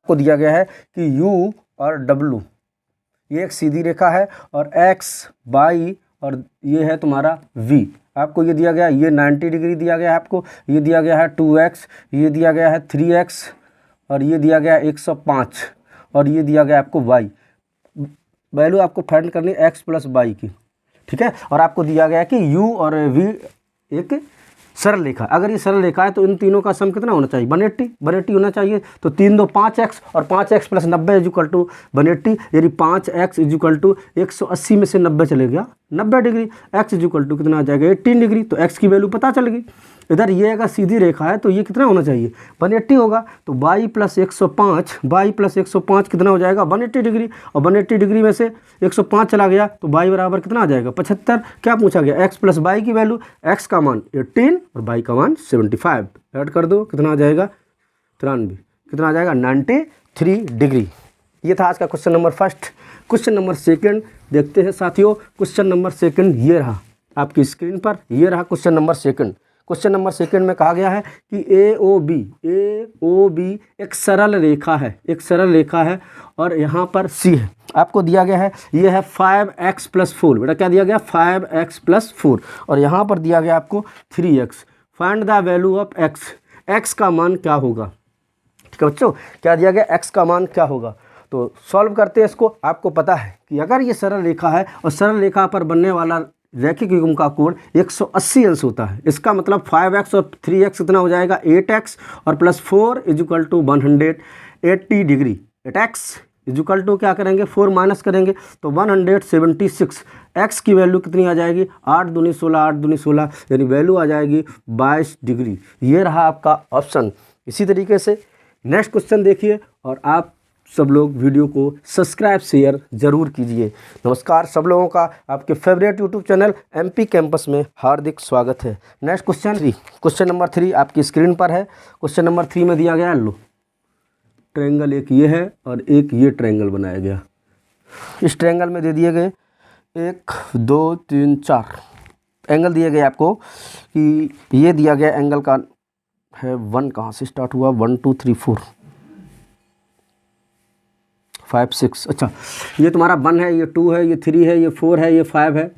को दिया गया है कि U और W ये एक सीधी रेखा है और X Y और ये है तुम्हारा V। आपको ये दिया गया, ये 90 डिग्री दिया गया है आपको, ये दिया गया है 2x, ये दिया गया है 3x और ये दिया गया 105 और ये दिया गया आपको y। वैल्यू आपको फाइंड करनी है x प्लस y की, ठीक है। और आपको दिया गया है कि u और v एक सरल रेखा, अगर ये सरल रेखा है तो इन तीनों का सम कितना होना चाहिए, 180 होना चाहिए। तो 3 2 5x और 5x प्लस 90 इजुकल टू 180, यानी 5x इजुकल टू 180 में से 90 चले गया 90 डिग्री, x इजुकल टू कितना आ जाएगा 18 डिग्री। तो x की वैल्यू पता चल गई। इधर ये अगर सीधी रेखा है तो ये कितना होना चाहिए 180 होगा। तो y प्लस 105 कितना हो जाएगा 180 डिग्री, और 180 डिग्री में से 105 चला गया तो y बराबर कितना आ जाएगा 75। क्या पूछा गया x प्लस y की वैल्यू, x का मान 18 और y का मान 75। ऐड कर दो कितना आ जाएगा 93, कितना आ जाएगा 93 डिग्री। ये था आज का question number first. Question number second देखते हैं साथियों। क्वेश्चन नंबर सेकंड ये रहा आपकी स्क्रीन पर, ये रहा question number second. Question number second में कहा गया है कि AOB एक सरल रेखा है, एक सरल रेखा है और यहाँ पर C है। आपको दिया गया है ये है 5x प्लस 4, बेटा क्या दिया गया 5x प्लस 4 और यहाँ पर दिया गया आपको 3x। Find the value of x का मान क्या होगा, ठीक है बच्चों, क्या दिया गया x का मान क्या होगा। तो सॉल्व करते हैं इसको। आपको पता है कि अगर ये सरल रेखा है और सरल रेखा पर बनने वाला रैखिक युग्म का कोण 180 अंश होता है, इसका मतलब 5x और 3x कितना हो जाएगा 8x और plus 4 equal to 180 degree. 8x equal to क्या करेंगे 4 माइनस करेंगे तो 176। x की वैल्यू कितनी आ जाएगी 8 दूनी 16, 8 दूनी 16, यानी वैल्यू आ जाएगी 22 डिग्री। ये रहा आपका ऑप्शन। इसी तरीके से नेक्स्ट क्वेश्चन देखिए और आप सब लोग वीडियो को सब्सक्राइब शेयर जरूर कीजिए। नमस्कार सब लोगों का आपके favourite YouTube channel MP campus में हार्दिक स्वागत है। नेक्स्ट क्वेश्चन नंबर 3 आपकी स्क्रीन पर है। क्वेश्चन नंबर 3 में दिया गया है, लो ट्रायंगल एक ये है और एक ये ट्रायंगल बनाया गया। इस ट्रायंगल में दे दिए गए 1 2 3 4 एंगल दिए गए आपको कि ये दिया गया एंगल का है 1 कहाँ से स्टार्ट हुआ 1 2 3 4 5 6। अच्छा ये तुम्हारा 1 है, ये 2 है, ये 3 है, ये 4 है, ये 5 है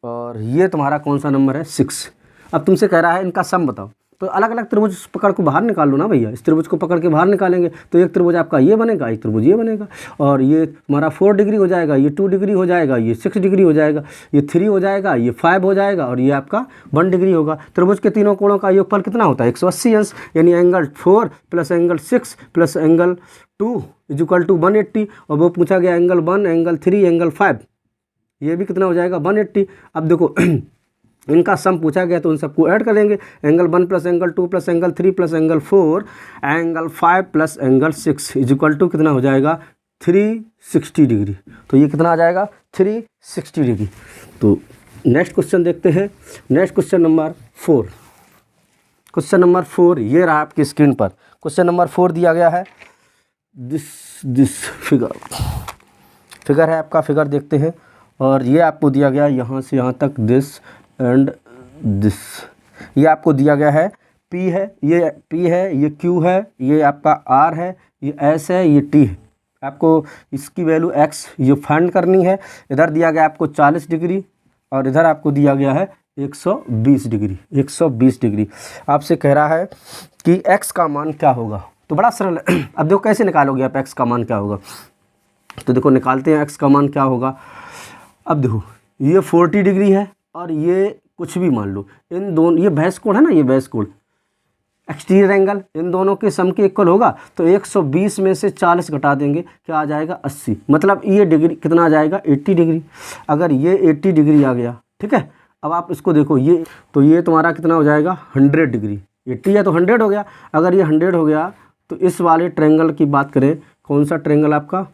और ये तुम्हारा कौन सा नंबर है 6। अब तुमसे कह रहा है इनका सम बताओ। तो अलग अलग त्रिभुज पकड़ को बाहर निकाल लो ना भैया। इस त्रिभुज को पकड़ के बाहर निकालेंगे तो एक त्रिभुज आपका ये बनेगा, एक त्रिभुज ये बनेगा और ये तुम्हारा 4 डिग्री हो जाएगा, ये 2 डिग्री हो जाएगा, ये 6 डिग्री हो जाएगा, ये 3 हो जाएगा, ये 5 हो जाएगा और ये आपका 1 डिग्री होगा। त्रिभुज के तीनों कोणों का योगफल कितना होता है 180 अंश, यानी angle 4 plus angle 6 plus angle 2 equal to 180। और वो पूछा गया एंगल 1, एंगल 3, एंगल 5, ये भी कितना हो जाएगा 180। अब देखो इनका सम पूछा गया तो उन सबको ऐड करेंगे। Angle 1 plus angle 2 plus angle 3 plus angle 4 angle 5 plus angle 6 equal to कितना हो जाएगा 360 डिग्री। तो ये कितना आ जाएगा 360 डिग्री। तो नेक्स्ट क्वेश्चन देखते हैं। Next question number 4। Question number 4 ये रहा आपकी स्क्रीन पर। क्वेश्चन नंबर 4 दिया गया है दिस फिगर है आपका। फिगर देखते हैं और ये आपको दिया गया यहाँ से यहाँ तक दिस एंड दिस। ये आपको दिया गया है P है, ये P है, ये Q है, ये आपका R है, ये S है, ये T है। आपको इसकी वैल्यू x ये फाइंड करनी है। इधर दिया गया आपको 40 डिग्री और इधर आपको दिया गया है 120 डिग्री। 120 डिग्री आपसे कह रहा है कि x का मान क्या होगा। तो बड़ा सरल है। अब देखो कैसे निकालोगे आप x का मान क्या होगा। तो देखो निकालते हैं x का मान क्या होगा। अब देखो ये 40 डिग्री है और ये कुछ भी मान लो, इन दोनों ये भैंस कोण है ना, ये भैंस कोण एक्सटीरियर एंगल इन दोनों के सम के इक्वल होगा। तो 120 में से 40 घटा देंगे क्या आ जाएगा 80, मतलब ये डिग्री कितना आ जाएगा 80 डिग्री। अगर ये 80 डिग्री आ गया, ठीक है। अब आप इसको देखो ये, तो ये तुम्हारा कितना हो जाएगा 100 डिग्री। 80 है तो 100 हो गया। अगर ये 100 हो गया तो इस वाले ट्रायंगल की बात करें, कौन सा ट्रायंगल आपका,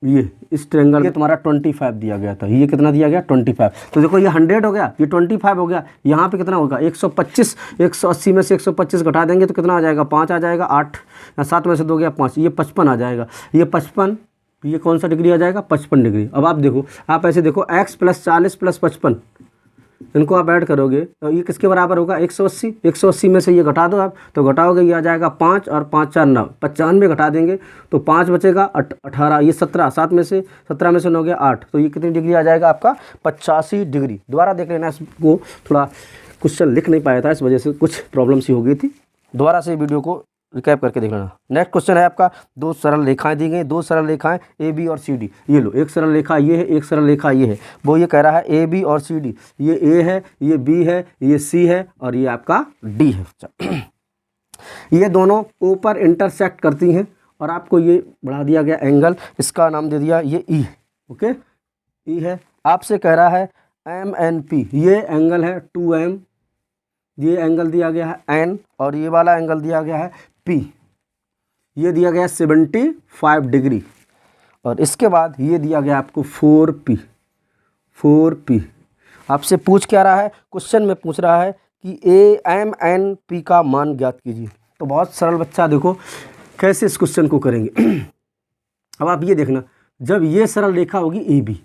ये इस ट्रायंगल ये तुम्हारा 25 दिया गया था। ये कितना दिया गया 25। तो देखो ये 100 हो गया, ये 25 हो गया। यहाँ पे कितना होगा 125। 180 में से 125 घटा देंगे तो कितना आ जाएगा 5 आ जाएगा। 8 या 7 में से 2 गया 5, ये 55 आ जाएगा। ये 55, ये कौन सा डिग्री आ जाएगा 55 डिग्री। अब आप देखो, आप ऐसे देखो x प्लस 40 प्लस 55 इनको आप ऐड करोगे तो ये किसके बराबर होगा 180। 180 में से ये घटा दो आप, तो घटाओगे ये आ जाएगा 5 और 5 4 9, 95 घटा देंगे तो 5 बचेगा 18, ये 17, 7 में से 17 में से 9 गया 8, तो ये कितनी डिग्री आ जाएगा आपका 85 डिग्री। दोबारा देख लेना, इसको थोड़ा क्वेश्चन लिख नहीं पाया था, इस वजह से कुछ प्रॉब्लम सी हो गई थी। दोबारा से वीडियो को रिकैप करके देख लेना। नेक्स्ट क्वेश्चन है आपका, दो सरल रेखाएं दी गई, दो सरल रेखाएं ए बी और सी डी। ये लो, एक सरल रेखा ये है, एक सरल रेखा ये है। वो ये कह रहा है ए बी और सी डी, ये ए है, ये बी है, ये सी है और ये आपका डी है। ये दोनों ऊपर इंटरसेक्ट करती हैं और आपको ये बढ़ा दिया गया एंगल, इसका नाम दे दिया ये ई। ओके, ई है। आपसे कह रहा है एम एन पी, ये एंगल है 2m, ये एंगल दिया गया है n और ये वाला एंगल दिया गया है p, ये दिया गया है 75 डिग्री और इसके बाद ये दिया गया आपको 4p। आपसे पूछ क्या रहा है, क्वेश्चन में पूछ रहा है कि AMNP का मान ज्ञात कीजिए। तो बहुत सरल बच्चा, देखो कैसे इस क्वेश्चन को करेंगे। अब आप ये देखना, जब ये सरल रेखा होगी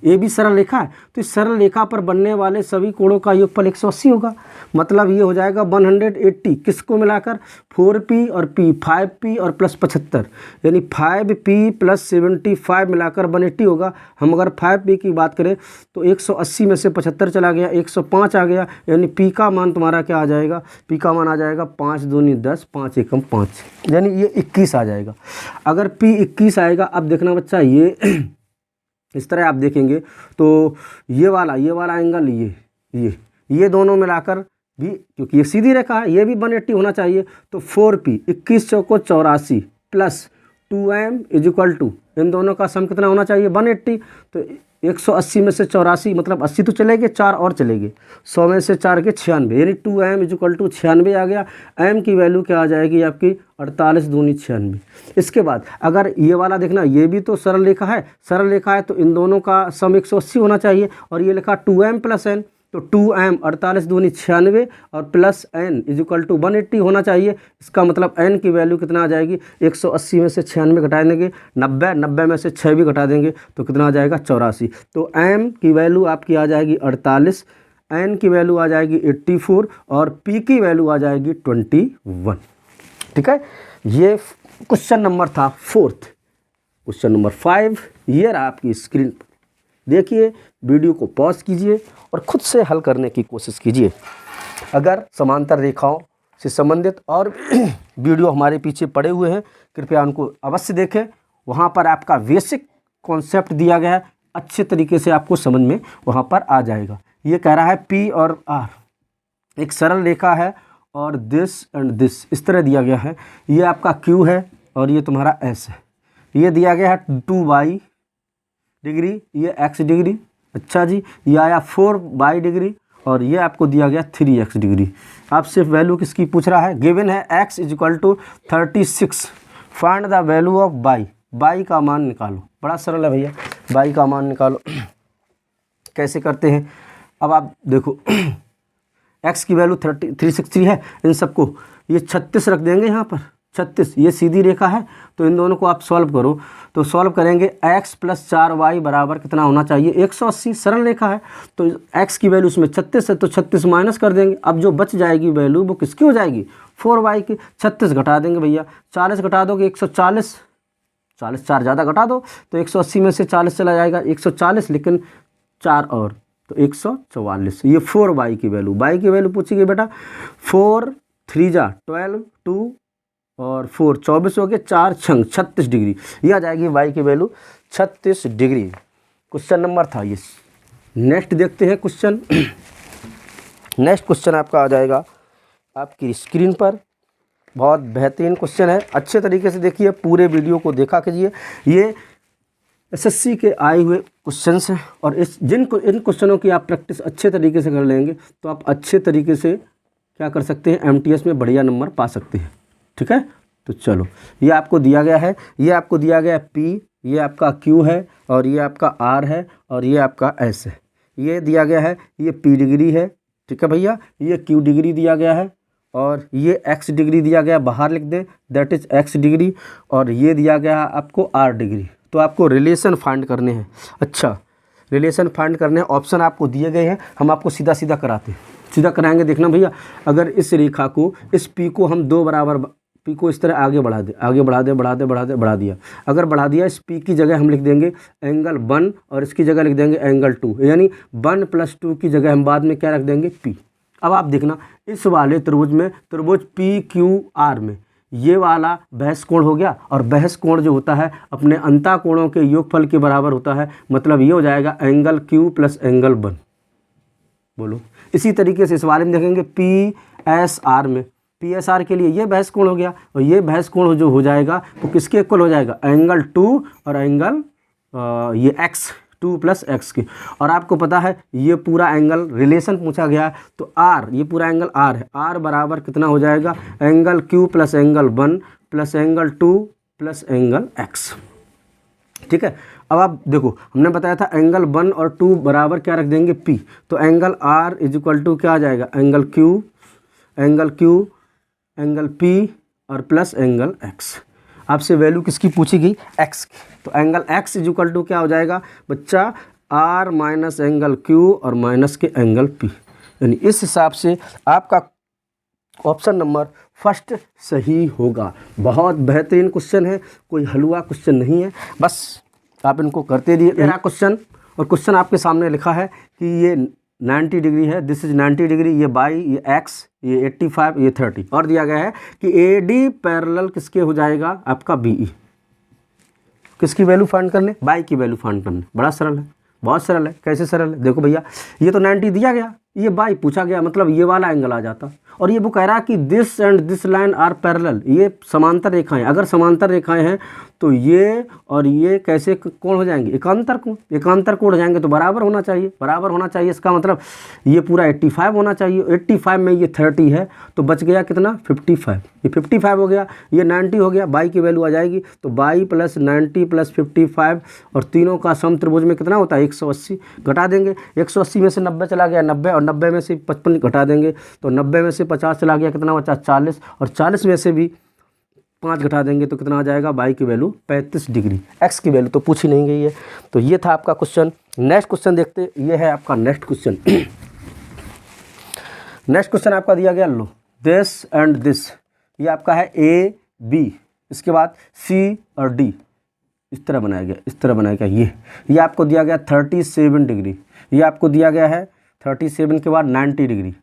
ए बी सरल रेखा है, तो इस सरल रेखा पर बनने वाले सभी कोणों का योगफल 180 होगा। मतलब ये हो जाएगा 180, किसको मिलाकर 4p और p, 5p और प्लस 75, यानी 5p प्लस 75 मिलाकर 180 होगा। हम अगर 5p की बात करें तो 180 में से 75 चला गया, 105 आ गया, यानी p का मान तुम्हारा क्या आ जाएगा, p का मान आ जाएगा 5 दूनी 10, 5 एकम 5, यानी ये 21 आ जाएगा। अगर p 21 आएगा, अब देखना बच्चा, ये इस तरह आप देखेंगे तो ये वाला एंगल, ये दोनों मिलाकर भी, क्योंकि ये सीधी रेखा है, ये भी 180 होना चाहिए। तो 4p 21 चौको 84 प्लस 2m इजिक्वल टू, इन दोनों का सम कितना होना चाहिए 180। तो 180 में से 84, मतलब 80 तो चलेंगे, 4 और चलेंगे, 100 में से 4 के 96, यानी 2m इजिक्वल टू 96 आ गया। m की वैल्यू क्या आ जाएगी आपकी 48 दूनी 96। इसके बाद अगर ये वाला देखना, ये भी तो सरल रेखा है, तो इन दोनों का सम 180 होना चाहिए और ये लिखा 2m प्लस n, तो 2m 48 दूनी 96 और प्लस n इजिक्वल टू 180 होना चाहिए। इसका मतलब n की वैल्यू कितना आ जाएगी, 180 में से 96 घटा देंगे 90 में से 6 भी घटा देंगे तो कितना आ जाएगा 84। तो m की वैल्यू आपकी आ जाएगी 48, n की वैल्यू आ जाएगी 84 और p की वैल्यू आ जाएगी 21। ठीक है, ये क्वेश्चन नंबर था 4th। क्वेश्चन नंबर 5 ये रहा आपकी स्क्रीन पर। देखिए, वीडियो को पॉज कीजिए और खुद से हल करने की कोशिश कीजिए। अगर समांतर रेखाओं से संबंधित और वीडियो हमारे पीछे पड़े हुए हैं, कृपया उनको अवश्य देखें। वहाँ पर आपका बेसिक कॉन्सेप्ट दिया गया है, अच्छे तरीके से आपको समझ में वहाँ पर आ जाएगा। ये कह रहा है P और R एक सरल रेखा है और दिस एंड दिस इस तरह दिया गया है। ये आपका Q है और ये तुम्हारा S है। ये दिया गया है 2y डिग्री, ये x डिग्री। अच्छा जी, ये आया 4y डिग्री और ये आपको दिया गया 3x डिग्री। आप सिर्फ वैल्यू किसकी पूछ रहा है, गिवन है x equal to 36, find the value of y का मान निकालो। बड़ा सरल है भैया, y का मान निकालो। कैसे करते हैं, अब आप देखो x की वैल्यू 360 है, इन सबको ये 36 रख देंगे यहाँ पर। 36, ये सीधी रेखा है तो इन दोनों को आप सॉल्व करो, तो सॉल्व करेंगे x प्लस 4y बराबर कितना होना चाहिए 180। सरल रेखा है तो x की वैल्यू इसमें 36 है तो 36 माइनस कर देंगे। अब जो बच जाएगी वैल्यू वो किसकी हो जाएगी 4y की। 36 घटा देंगे भैया, 40 घटा दोगे 140, 40 4 ज़्यादा घटा दो तो 180 में से 40 चला जाएगा 140, लेकिन 4 और तो 144। ये 4y की वैल्यू, y की वैल्यू पूछी गई बेटा। 4 3 जा 12, 2 और 4 24 हो गए, 4 छंग 36 डिग्री। ये आ जाएगी y की वैल्यू 36 डिग्री। क्वेश्चन नंबर था ये। नेक्स्ट देखते हैं क्वेश्चन। नेक्स्ट क्वेश्चन आपका आ जाएगा आपकी स्क्रीन पर। बहुत बेहतरीन क्वेश्चन है, अच्छे तरीके से देखिए, पूरे वीडियो को देखा कीजिए। ये एसएससी के आए हुए क्वेश्चंस हैं और इन क्वेश्चनों की आप प्रैक्टिस अच्छे तरीके से कर लेंगे तो आप अच्छे तरीके से क्या कर सकते हैं, एमटीएस में बढ़िया नंबर पा सकते हैं। ठीक है, तो चलो, ये आपको दिया गया है, ये आपको दिया गया है P, ये आपका Q है और ये आपका R है और ये आपका S है। ये दिया गया है, ये P डिग्री है। ठीक है भैया, ये Q डिग्री दिया गया है और ये x डिग्री दिया गया, बाहर लिख दें, दैट इज x डिग्री, और ये दिया गया है आपको r डिग्री। तो आपको रिलेशन फाइंड करने हैं। अच्छा, रिलेशन फाइंड करने हैं, ऑप्शन आपको दिए गए हैं, हम आपको सीधा सीधा कराते हैं, सीधा कराएंगे। देखना भैया, अगर इस रेखा को, इस पी को हम दो बराबर, पी को इस तरह आगे बढ़ा दे, आगे बढ़ा दे, बढ़ा दे, बढ़ा दे, बढ़ा दिया। अगर बढ़ा दिया, इस पी की जगह हम लिख देंगे एंगल 1 और इसकी जगह लिख देंगे एंगल 2, यानी 1 + 2 की जगह हम बाद में क्या रख देंगे, पी। अब आप देखना, इस वाले त्रिभुज में, त्रिभुज पी क्यू आर में ये वाला बहस कोण हो गया, और बहस कोण जो होता है अपने अंता कोणों के योगफल के बराबर होता है, मतलब ये हो जाएगा एंगल क्यू प्लस एंगल 1। बोलो, इसी तरीके से इस वाले में देखेंगे पी एस आर में, पी एस आर के लिए ये बहस कोण हो गया, और ये बहस कोण जो हो जाएगा वो किसके इक्वल हो जाएगा, एंगल 2 और एंगल ये x 2 + x के। और आपको पता है ये पूरा एंगल रिलेशन पूछा गया है, तो r, ये पूरा एंगल r है, r बराबर कितना हो जाएगा, angle q plus angle 1 plus angle 2 plus angle x। ठीक है, अब आप देखो, हमने बताया था एंगल 1 और 2 बराबर क्या रख देंगे, p, तो एंगल r = क्या आ जाएगा, एंगल q एंगल p और प्लस एंगल x। आपसे वैल्यू किसकी पूछी गई, x की, तो एंगल x = क्या हो जाएगा बच्चा, r माइनस एंगल q और माइनस के एंगल p। यानी इस हिसाब से आपका ऑप्शन नंबर फर्स्ट सही होगा। बहुत बेहतरीन क्वेश्चन है, कोई हलवा क्वेश्चन नहीं है, बस आप इनको करते रहिए। मेरा क्वेश्चन, और क्वेश्चन आपके सामने लिखा है कि ये 90 डिग्री है, दिस इज 90 डिग्री, ये बाई, ये x, ये 85, ये 30, और दिया गया है कि AD पैरेलल किसके हो जाएगा, आपका BE। किसकी वैल्यू फाइंड करने, बाई की वैल्यू फाइंड करने। बड़ा सरल है, बहुत सरल है। कैसे सरल है, देखो भैया, ये तो 90 दिया गया, ये बाई पूछा गया, मतलब ये वाला एंगल आ जाता, और ये वो कह रहा है कि this and this line are parallel, ये समांतर रेखाएं, अगर समांतर रेखाएं हैं तो ये और ये कैसे कोण हो जाएंगे, एकांतर कोण, एकांतर कोण हो जाएंगे, तो बराबर होना चाहिए, बराबर होना चाहिए। इसका मतलब ये पूरा 85 होना चाहिए, 85 में ये 30 है, तो बच गया कितना, 55, ये 55 हो गया, ये 90 हो गया, बाई की वैल्यू आ जाएगी, तो बाई + 90 + 55, और तीनों का सम त्रिभुज में कितना होता है, 180। घटा देंगे, 180 में से 90 चला गया, 90, और 90 में से 55 घटा देंगे, तो 90 में से 50 चला गया, कितना बचा, 40, और 40 में से भी 5 घटा देंगे तो कितना आ जाएगा, बाई की वैल्यू 35 डिग्री। x की वैल्यू तो पूछी नहीं गई है। तो ये था आपका क्वेश्चन। नेक्स्ट क्वेश्चन देखते, ये है आपका नेक्स्ट क्वेश्चन। नेक्स्ट क्वेश्चन आपका दिया गया, लो, दिस एंड दिस, ये आपका है A B, इसके बाद C और D, इस तरह बनाया गया, इस तरह बनाया गया। ये आपको दिया गया 37 डिग्री, ये आपको दिया गया है 37 के बाद 90 डिग्री,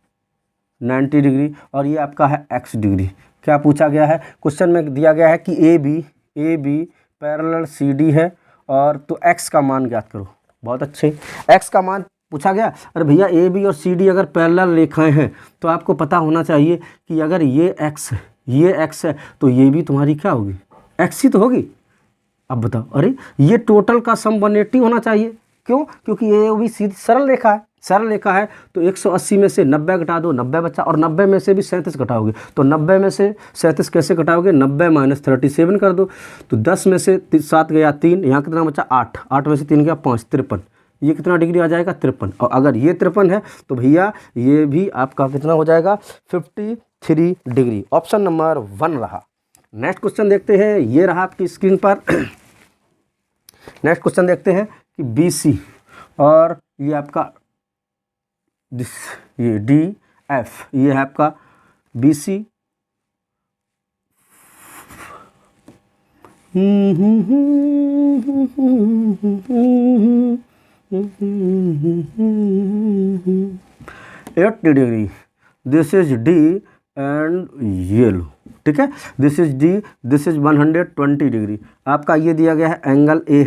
90 डिग्री, और ये आपका है x डिग्री। क्या पूछा गया है, क्वेश्चन में दिया गया है कि ए बी पैरेलल CD है, और तो x का मान ज्ञात करो। बहुत अच्छे, x का मान पूछा गया। अरे भैया, AB और CD अगर पैरेलल रेखाएं हैं तो आपको पता होना चाहिए कि अगर ये x है, ये x है, तो ये भी तुम्हारी क्या होगी, x ही तो होगी। अब बताओ, अरे ये टोटल का सम 180 होना चाहिए, क्यों, क्योंकि ये भी सीधी सरल रेखा है, सरल रेखा है, तो 180 में से 90 घटा दो, 90 बचा, और 90 में से भी 37 घटाओगे, तो 90 में से 37 कैसे घटाओगे, 90 - 37 कर दो, तो 10 में से 7 गया 3, यहाँ कितना बचा 8, 8 में से 3 गया 5, 53, ये कितना डिग्री आ जाएगा, 53। और अगर ये 53 है तो भैया ये भी आपका कितना हो जाएगा, 53 डिग्री। ऑप्शन नंबर 1 रहा। नेक्स्ट क्वेश्चन देखते हैं, ये रहा आपकी स्क्रीन पर। नेक्स्ट क्वेश्चन देखते हैं कि BC और ये आपका दिस, ये DF, ये है आपका BC, eighty degree, this is D and ये लो, ठीक है, this is D, this is 120 degree. आपका ये दिया गया है एंगल A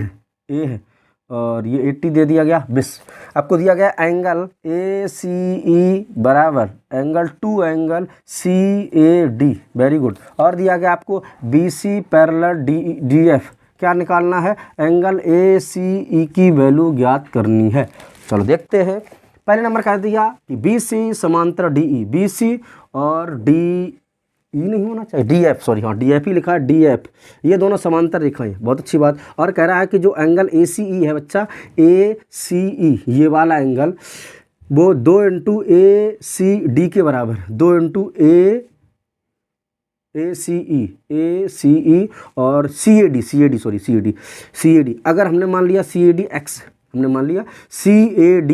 है, और ये 80 दे दिया गया, 20 आपको दिया गया एंगल ACE बराबर angle 2 angle CAD, very good. और दिया गया आपको BC पैरेलल DF, क्या निकालना है, एंगल ACE की वैल्यू ज्ञात करनी है। चलो देखते हैं। पहले नंबर कह दिया कि BC समांतर DE, BC और DE नहीं होना चाहिए, DF, सॉरी, हाँ DF ही लिखा है, DF, ये दोनों समांतर रेखाएं, बहुत अच्छी बात। और कह रहा है कि जो एंगल ACE है बच्चा, ACE ये वाला एंगल, वो 2 × ACD के बराबर, 2 × ACE और CAD, अगर हमने मान लिया CAD x, हमने मान लिया CAD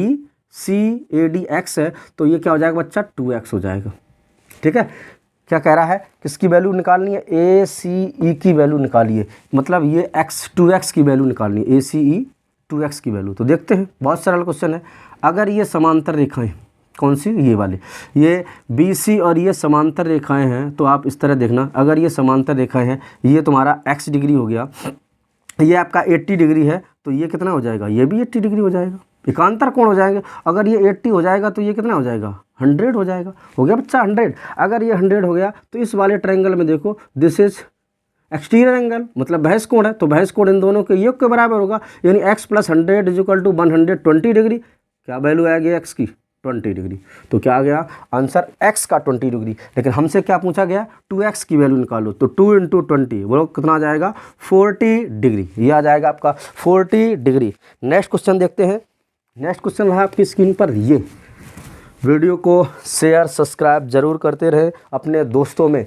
x है, तो ये क्या हो जाएगा बच्चा 2x हो जाएगा। ठीक है, क्या कह रहा है, किसकी वैल्यू निकालनी है, ACE की वैल्यू निकालिए, मतलब ये 2x की वैल्यू निकालनी है, ACE 2x की वैल्यू। तो देखते हैं, बहुत सरल क्वेश्चन है। अगर ये समांतर रेखाएं, कौन सी, ये वाले, ये BC और ये समांतर रेखाएं हैं, तो आप इस तरह देखना, अगर ये समांतर रेखाएं हैं, ये तुम्हारा x डिग्री हो गया, ये आपका 80 डिग्री है, तो ये कितना हो जाएगा, ये भी 80 डिग्री हो जाएगा। एकांतर कोण हो जाएंगे, अगर ये 80 हो जाएगा तो ये कितना हो जाएगा, 100 हो जाएगा। हो गया बच्चा 100। अगर ये 100 हो गया तो इस वाले ट्रायंगल में देखो, दिस इज एक्सटीरियर एंगल, मतलब बहस कोण है, तो बहस कोण इन दोनों के योग के बराबर होगा, यानी x + 100 = 120 डिग्री। क्या वैल्यू आएगी x की, 20 डिग्री। तो क्या आ गया आंसर, x का 20 डिग्री। लेकिन हमसे क्या पूछा गया, 2x की वैल्यू निकालो, तो 2 × 20 वो कितना आ जाएगा, 40 डिग्री। ये आ जाएगा आपका 40 डिग्री। नेक्स्ट क्वेश्चन देखते हैं। नेक्स्ट क्वेश्चन रहा आपकी स्क्रीन पर, ये वीडियो को शेयर सब्सक्राइब जरूर करते रहे अपने दोस्तों में।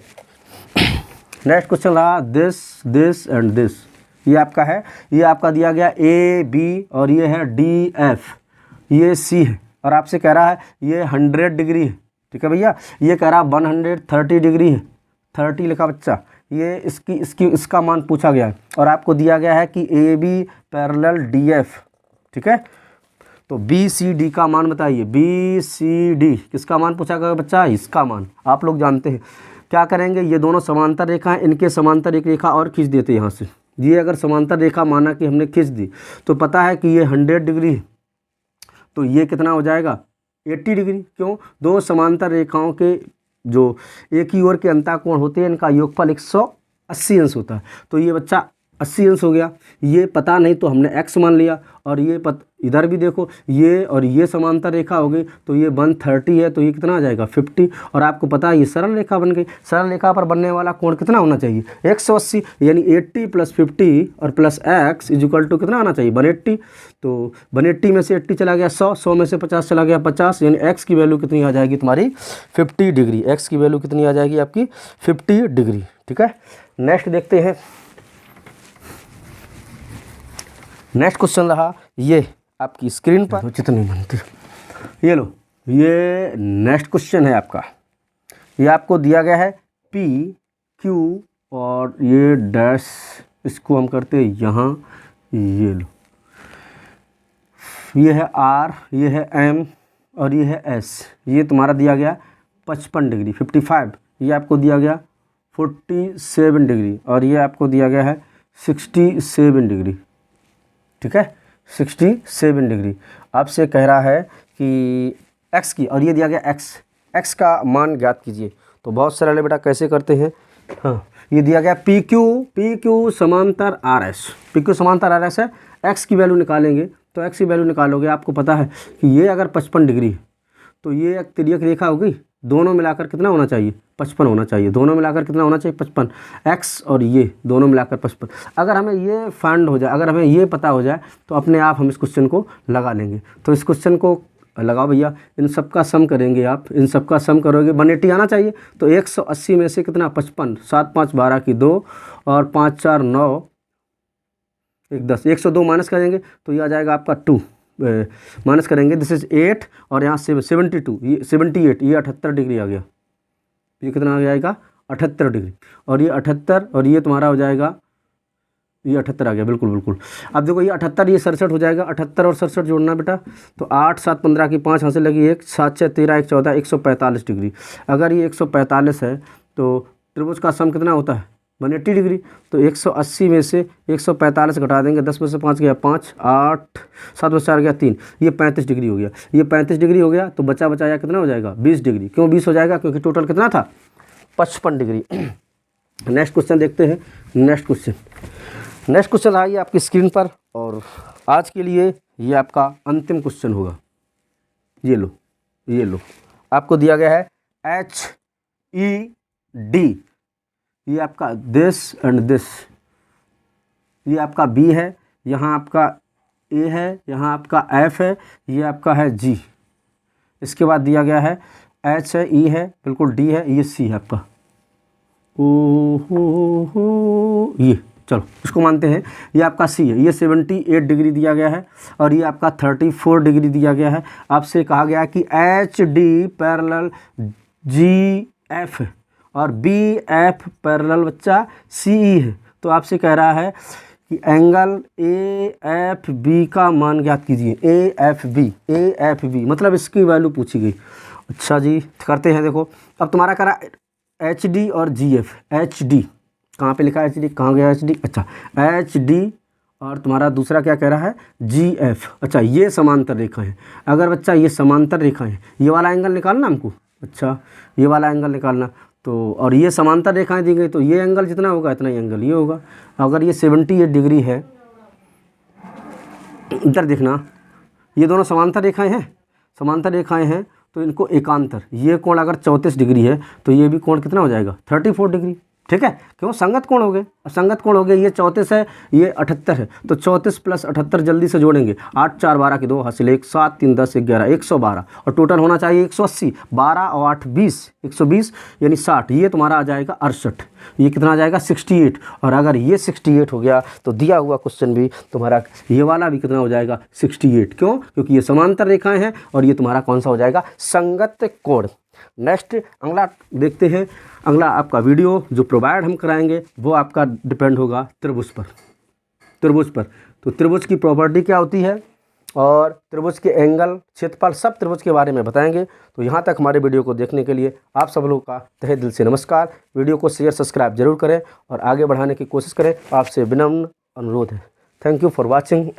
नेक्स्ट क्वेश्चन रहा दिस एंड दिस, ये आपका है, ये आपका दिया गया AB और ये है DF, ये C है, और आपसे कह रहा है ये 100 डिग्री है। ठीक है भैया, ये कह रहा 130 डिग्री है, 30 लिखा बच्चा, ये इसका मान पूछा गया है, और आपको दिया गया है कि AB = DF। ठीक है, तो BCD का मान बताइए, BCD किसका मान पूछा गया बच्चा, इसका मान आप लोग जानते हैं। क्या करेंगे, ये दोनों समांतर रेखा हैं, इनके समांतर एक रेखा और खींच देते हैं यहाँ से। ये अगर समांतर रेखा माना कि हमने खींच दी, तो पता है कि ये 100 डिग्री है, तो ये कितना हो जाएगा, 80 डिग्री। क्यों, दो समांतर रेखाओं के जो एक ही ओर के अंतःकोण होते हैं, इनका योगफल 180 अंश होता है, तो ये बच्चा 80 अंश हो गया। ये पता नहीं तो हमने x मान लिया, और ये इधर भी देखो, ये और ये समांतर रेखा हो गई, तो ये 130 है, तो ये कितना आ जाएगा 50। और आपको पता है ये सरल रेखा बन गई, सरल रेखा पर बनने वाला कोण कितना होना चाहिए, 180, यानी 80 + 50 और प्लस x = कितना आना चाहिए, 180। तो 180 में से 80 चला गया 100, 100 में से 50 चला गया 50, यानी x की वैल्यू कितनी आ जाएगी तुम्हारी 50 डिग्री। x की वैल्यू कितनी आ जाएगी आपकी 50 डिग्री। ठीक है, नेक्स्ट देखते हैं। नेक्स्ट क्वेश्चन रहा ये आपकी स्क्रीन पर, जितनी बनती, ये लो, ये नेक्स्ट क्वेश्चन है आपका। ये आपको दिया गया है P Q और ये डैश, इसको हम करते हैं यहाँ, ये लो, ये है R, ये है M और ये है S। ये तुम्हारा दिया गया 55 डिग्री 55, ये आपको दिया गया 47 डिग्री, और ये आपको दिया गया है 67 डिग्री। ठीक है, 67 डिग्री। आपसे कह रहा है कि x की, और ये दिया गया x का मान ज्ञात कीजिए। तो बहुत सरल है बेटा, कैसे करते हैं। हाँ, ये दिया गया PQ समांतर RS है, x की वैल्यू निकालेंगे, तो x की वैल्यू निकालोगे, आपको पता है कि ये अगर 55 डिग्री है, तो ये एक तिर्यक रेखा होगी, दोनों मिलाकर कितना होना चाहिए, 55 होना चाहिए, दोनों मिलाकर कितना होना चाहिए 55, x और ये दोनों मिलाकर 55। अगर हमें ये फाइंड हो जाए, अगर हमें ये पता हो जाए, तो अपने आप हम इस क्वेश्चन को लगा लेंगे। तो इस क्वेश्चन को लगाओ भैया, इन सब का सम करेंगे आप, इन सब का सम करोगे, 180 आना चाहिए। तो 180 में से कितना 55, 7 5 12 की 2 और 5 4 9 1 10, 102 माइनस करेंगे तो ये आ जाएगा आपका 2, माइनस करेंगे, दिस इज 8 और यहाँ से 72, ये 78, ये 78 डिग्री आ गया। ये कितना आ जाएगा 78 डिग्री, और ये 78 और ये तुम्हारा हो जाएगा, ये 78 आ गया, बिल्कुल बिल्कुल। अब देखो ये 78, ये 67 हो जाएगा, 78 और 67 जोड़ना बेटा, तो 8 7 15 की 5 यहाँ से लगी, 1 7 6 13 1 14, 145 डिग्री। अगर ये 145 है तो त्रिभुज का सम कितना होता है 180 डिग्री। तो 180 में से 145 घटा देंगे, 10 में से 5 गया 5, 8 7 में से 4 गया 3, ये 35 डिग्री हो गया। ये 35 डिग्री हो गया, तो बचाया कितना हो जाएगा 20 डिग्री। क्यों 20 हो जाएगा, क्योंकि टोटल कितना था 55 डिग्री। नेक्स्ट क्वेश्चन देखते हैं। नेक्स्ट क्वेश्चन आइए आपकी स्क्रीन पर, और आज के लिए ये आपका अंतिम क्वेश्चन होगा। ये लो आपको दिया गया है HED, ये आपका दिस एंड दिस, ये आपका B है, यहाँ आपका A है, यहाँ आपका F है, ये आपका है G। इसके बाद दिया गया है H है, E है, बिल्कुल D है, ये C है आपका। ओ हो ये चलो इसको मानते हैं। ये आपका सी है, ये 78 डिग्री दिया गया है और ये आपका 34 डिग्री दिया गया है। आपसे कहा गया कि एच डी पैरेलल जी एफ है और बी एफ पैरेलल बच्चा सी ई है। तो आपसे कह रहा है कि एंगल ए एफ बी का मान ज्ञात कीजिए। ए एफ बी मतलब इसकी वैल्यू पूछी गई। अच्छा जी करते हैं। देखो अब तुम्हारा करा एच डी और जी एफ। एच डी कहाँ पे लिखा है, एच डी कहाँ गया एच डी, अच्छा एच डी और तुम्हारा दूसरा क्या कह रहा है जी एफ। अच्छा ये समांतर रेखा है। अगर बच्चा ये समांतर रेखा है, ये वाला एंगल निकालना हमको, अच्छा ये वाला एंगल निकालना, तो और ये समांतर रेखाएं दी गई तो ये एंगल जितना होगा इतना ही एंगल ये होगा। अगर ये 78 डिग्री है, इधर देखना ये दोनों समांतर रेखाएं हैं, समांतर रेखाएं हैं तो इनको एकांतर, ये कोण अगर 34 डिग्री है तो ये भी कोण कितना हो जाएगा 34 डिग्री। ठीक है, क्यों संगत कोण हो गए, संगत कोण हो गए। ये 34 है, ये 78 है, तो 34 प्लस 78 जल्दी से जोड़ेंगे। 8 4 12 की 2 हासिल 1, 7 3 10 11 112 और टोटल होना चाहिए 180। 12 और 8 20, 120 यानी 60। ये तुम्हारा आ जाएगा 68। ये कितना आ जाएगा 68। और अगर ये 68 हो गया तो दिया हुआ क्वेश्चन भी तुम्हारा ये वाला भी कितना हो जाएगा 68। क्यों, क्योंकि ये समांतर रेखाएं हैं और ये तुम्हारा कौन सा हो जाएगा संगत कोण। नेक्स्ट अगला देखते हैं। अगला आपका वीडियो जो प्रोवाइड हम कराएंगे वो आपका डिपेंड होगा त्रिभुज पर। त्रिभुज पर तो त्रिभुज की प्रॉपर्टी क्या होती है और त्रिभुज के एंगल, क्षेत्रफल, सब त्रिभुज के बारे में बताएंगे। तो यहाँ तक हमारे वीडियो को देखने के लिए आप सब लोगों का तहे दिल से नमस्कार। वीडियो को शेयर सब्सक्राइब जरूर करें और आगे बढ़ाने की कोशिश करें, आपसे विनम्र अनुरोध है। Thank you for watching.